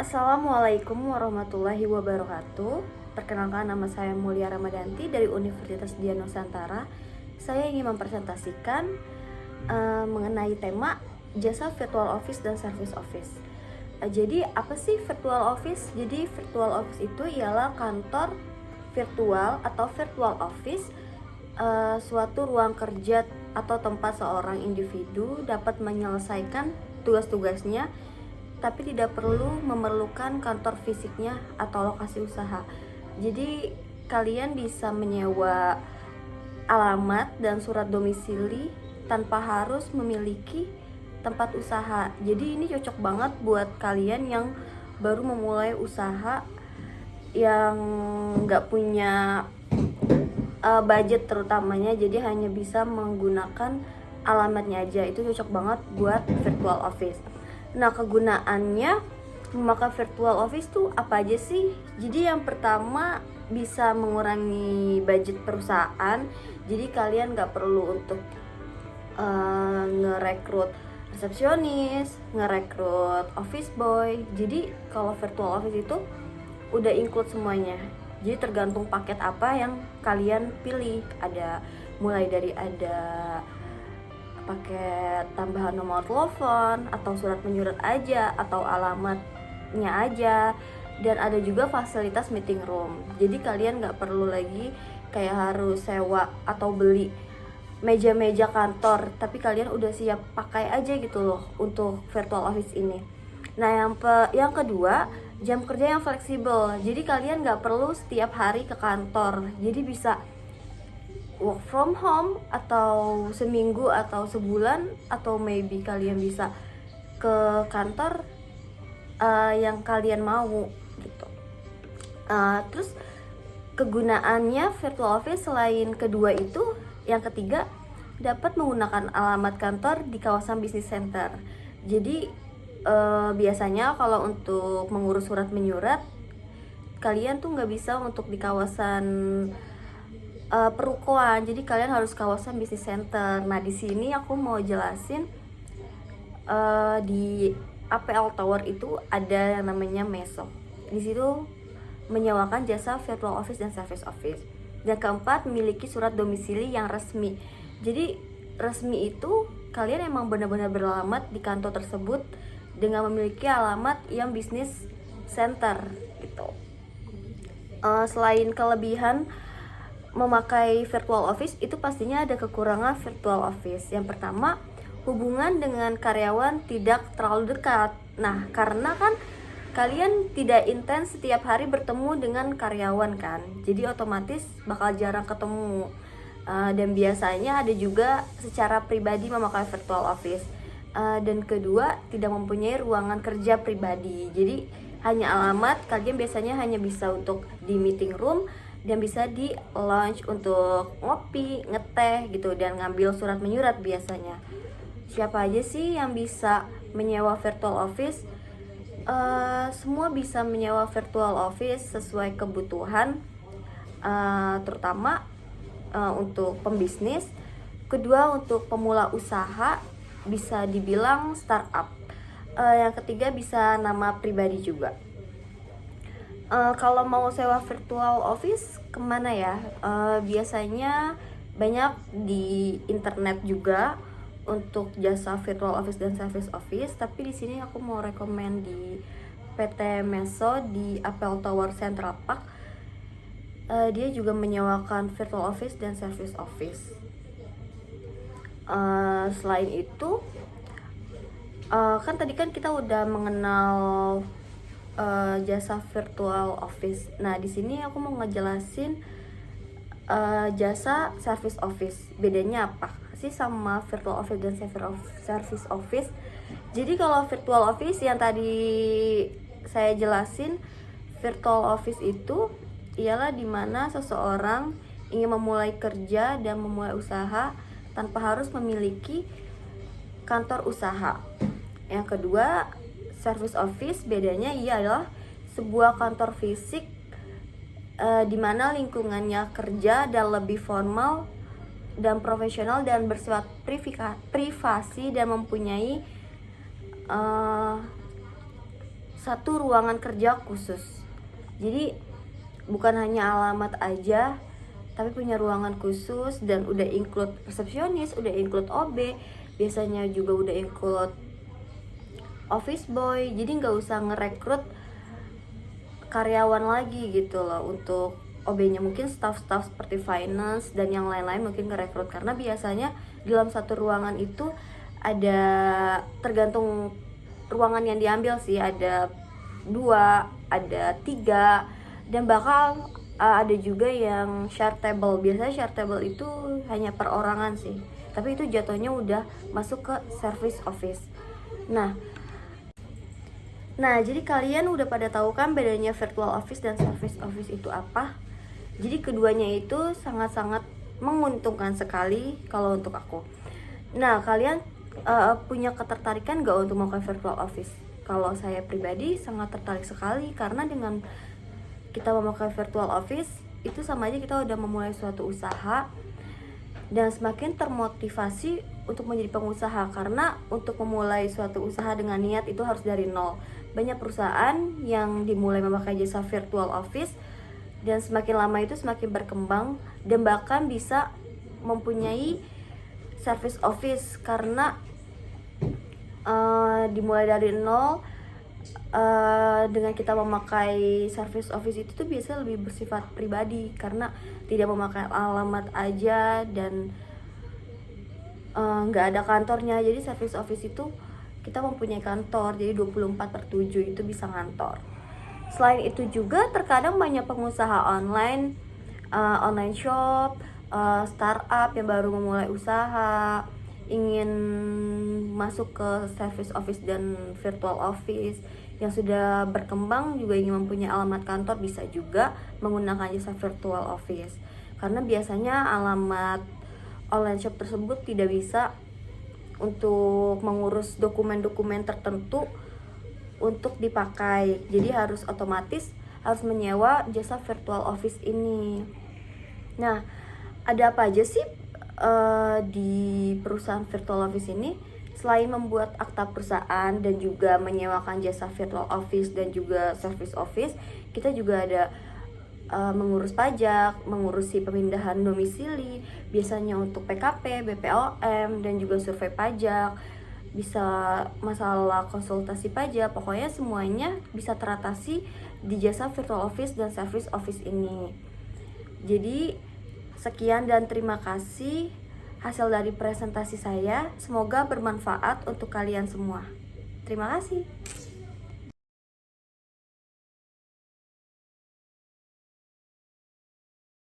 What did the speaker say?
Assalamualaikum warahmatullahi wabarakatuh. Perkenalkan, nama saya Mulia Ramadanti dari Universitas Dian Nusantara. Saya ingin mempresentasikan mengenai tema jasa virtual office dan service office. Jadi apa sih virtual office? Jadi virtual office itu ialah kantor virtual atau virtual office, suatu ruang kerja atau tempat seorang individu dapat menyelesaikan tugas-tugasnya tapi tidak perlu memerlukan kantor fisiknya atau lokasi usaha. Jadi kalian bisa menyewa alamat dan surat domisili tanpa harus memiliki tempat usaha. Jadi ini cocok banget buat kalian yang baru memulai usaha, yang nggak punya budget terutamanya, jadi hanya bisa menggunakan alamatnya aja. Itu cocok banget buat virtual office. Nah, kegunaannya memakai virtual office tuh apa aja sih? Jadi yang pertama, bisa mengurangi budget perusahaan. Jadi kalian nggak perlu untuk ngerekrut resepsionis, ngerekrut office boy. Jadi kalau virtual office itu udah include semuanya. Jadi tergantung paket apa yang kalian pilih. Mulai dari paket tambahan nomor telepon atau surat menyurat aja atau alamatnya aja, dan ada juga fasilitas meeting room. Jadi kalian nggak perlu lagi kayak harus sewa atau beli meja-meja kantor, tapi kalian udah siap pakai aja gitu loh untuk virtual office ini. Nah, yang kedua, jam kerja yang fleksibel. Jadi kalian nggak perlu setiap hari ke kantor, jadi bisa work from home atau seminggu atau sebulan, atau maybe kalian bisa ke kantor yang kalian mau gitu. Terus kegunaannya virtual office selain kedua itu, yang ketiga, dapat menggunakan alamat kantor di kawasan business center. Jadi biasanya kalau untuk mengurus surat menyurat, kalian tuh nggak bisa untuk di kawasan perukoan, jadi kalian harus kawasan business center. Nah, di sini aku mau jelasin di APL Tower itu ada yang namanya Meso. Di situ menyewakan jasa virtual office dan service office. Dan keempat, memiliki surat domisili yang resmi. Jadi resmi itu kalian emang benar-benar beralamat di kantor tersebut dengan memiliki alamat yang business center gitu. Selain kelebihan memakai virtual office, itu pastinya ada kekurangan virtual office. Yang pertama, hubungan dengan karyawan tidak terlalu dekat. Nah, karena kan kalian tidak intens setiap hari bertemu dengan karyawan kan, jadi otomatis bakal jarang ketemu. Dan biasanya ada juga secara pribadi memakai virtual office. Dan kedua, tidak mempunyai ruangan kerja pribadi. Jadi hanya alamat, kalian biasanya hanya bisa untuk di meeting room dan bisa di lounge untuk ngopi, ngeteh gitu, dan ngambil surat menyurat biasanya. Siapa aja sih yang bisa menyewa virtual office? Semua bisa menyewa virtual office sesuai kebutuhan, terutama untuk pembisnis. Kedua, untuk pemula usaha, bisa dibilang startup. Yang ketiga, bisa nama pribadi juga. Kalau mau sewa virtual office kemana ya? Biasanya banyak di internet juga untuk jasa virtual office dan service office. Tapi di sini aku mau rekomend di PT Meso di Apple Tower Central Park. Dia juga menyewakan virtual office dan service office. Selain itu, kan tadi kan kita udah mengenal jasa virtual office. Nah, di sini aku mau ngejelasin jasa service office. Bedanya apa sih sama virtual office dan service office? Jadi kalau virtual office yang tadi saya jelasin, virtual office itu ialah dimana seseorang ingin memulai kerja dan memulai usaha tanpa harus memiliki kantor usaha. Yang kedua, service office bedanya ialah sebuah kantor fisik di mana lingkungannya kerja dan lebih formal dan profesional dan bersifat privasi dan mempunyai satu ruangan kerja khusus. Jadi bukan hanya alamat aja, tapi punya ruangan khusus dan udah include resepsionis, udah include OB, biasanya juga udah include office boy. Jadi nggak usah ngerekrut karyawan lagi gitu loh untuk OB-nya. Mungkin staff-staff seperti finance dan yang lain-lain mungkin ngerekrut, karena biasanya dalam satu ruangan itu ada, tergantung ruangan yang diambil sih, ada 2, ada 3, dan bakal ada juga yang share table. Biasanya share table itu hanya perorangan sih, tapi itu jatuhnya udah masuk ke service office. Nah, jadi kalian udah pada tahu kan bedanya virtual office dan service office itu apa? Jadi keduanya itu sangat-sangat menguntungkan sekali kalau untuk aku. Nah, kalian punya ketertarikan gak untuk memakai virtual office? Kalau saya pribadi sangat tertarik sekali, karena dengan kita memakai virtual office itu sama aja kita udah memulai suatu usaha dan semakin termotivasi untuk menjadi pengusaha, karena untuk memulai suatu usaha dengan niat itu harus dari nol. Banyak perusahaan yang dimulai memakai jasa virtual office dan semakin lama itu semakin berkembang dan bahkan bisa mempunyai service office, karena dimulai dari nol. Dengan kita memakai service office itu tuh biasanya lebih bersifat pribadi, karena tidak memakai alamat aja dan nggak ada kantornya. Jadi service office itu kita mempunyai kantor, jadi 24/7 itu bisa ngantor. Selain itu juga terkadang banyak pengusaha online, online shop, startup yang baru memulai usaha, ingin masuk ke service office dan virtual office. Yang sudah berkembang juga ingin mempunyai alamat kantor, bisa juga menggunakan jasa virtual office, karena biasanya alamat online shop tersebut tidak bisa untuk mengurus dokumen-dokumen tertentu untuk dipakai. Jadi harus otomatis harus menyewa jasa virtual office ini. Nah, ada apa aja sih di perusahaan virtual office ini? Selain membuat akta perusahaan dan juga menyewakan jasa virtual office dan juga service office, kita juga ada mengurus pajak, mengurusi pemindahan domisili, biasanya untuk PKP, BPOM, dan juga survei pajak, bisa masalah konsultasi pajak, pokoknya semuanya bisa teratasi di jasa virtual office dan service office ini. Jadi sekian dan terima kasih hasil dari presentasi saya, semoga bermanfaat untuk kalian semua. Terima kasih.